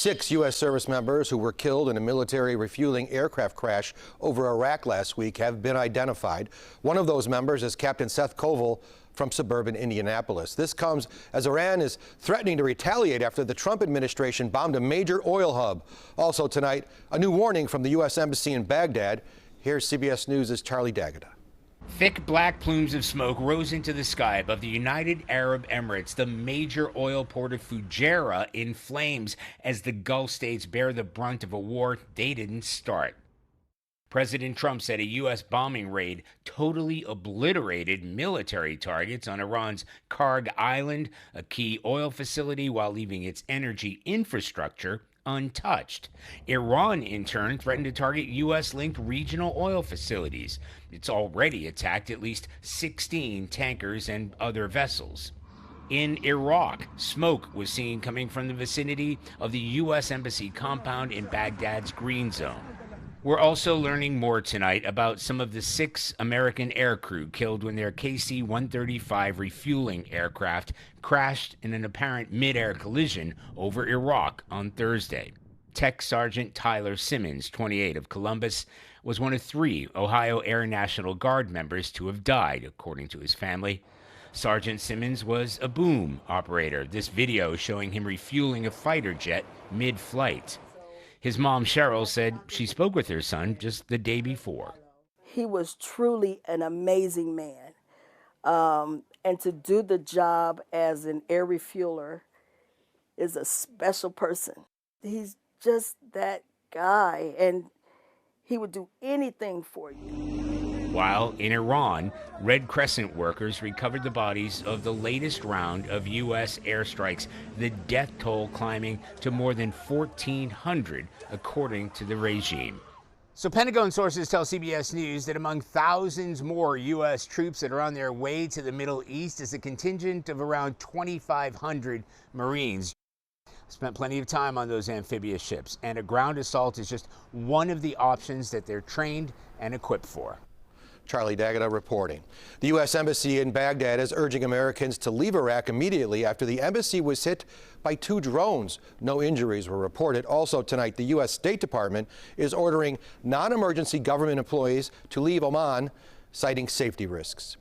6 U.S. service members who were killed in a military refueling aircraft crash over Iraq last week have been identified. One of those members is Captain Seth Koval from suburban Indianapolis. This comes as Iran is threatening to retaliate after the Trump administration bombed a major oil hub. Also tonight, a new warning from the U.S. Embassy in Baghdad. Here's CBS News' Charlie D'Agata. Thick black plumes of smoke rose into the sky above the United Arab Emirates, the major oil port of Fujairah, in flames as the Gulf states bear the brunt of a war they didn't start. President Trump said a U.S. bombing raid totally obliterated military targets on Iran's Kharg Island, a key oil facility, while leaving its energy infrastructure untouched. Iran, in turn, threatened to target U.S.-linked regional oil facilities. It's already attacked at least 16 tankers and other vessels. In Iraq, smoke was seen coming from the vicinity of the U.S. Embassy compound in Baghdad's Green Zone. We're also learning more tonight about some of the 6 American aircrew killed when their KC-135 refueling aircraft crashed in an apparent mid-air collision over Iraq on Thursday. Tech Sergeant Tyler Simmons, 28, of Columbus, was one of 3 Ohio Air National Guard members to have died, according to his family. Sergeant Simmons was a boom operator. This video showing him refueling a fighter jet mid-flight. His mom, Cheryl, said she spoke with her son just the day before. He was truly an amazing man. And to do the job as an air refueler is a special person. He's just that guy, and he would do anything for you. While in Iran, Red Crescent workers recovered the bodies of the latest round of U.S. airstrikes, the death toll climbing to more than 1,400, according to the regime. So Pentagon sources tell CBS News that among thousands more U.S. troops that are on their way to the Middle East is a contingent of around 2,500 Marines. Spent plenty of time on those amphibious ships, and a ground assault is just one of the options that they're trained and equipped for. Charlie D'Agata reporting. The U.S. Embassy in Baghdad is urging Americans to leave Iraq immediately after the embassy was hit by 2 drones. No injuries were reported. Also tonight, the U.S. State Department is ordering non-emergency government employees to leave Oman, citing safety risks.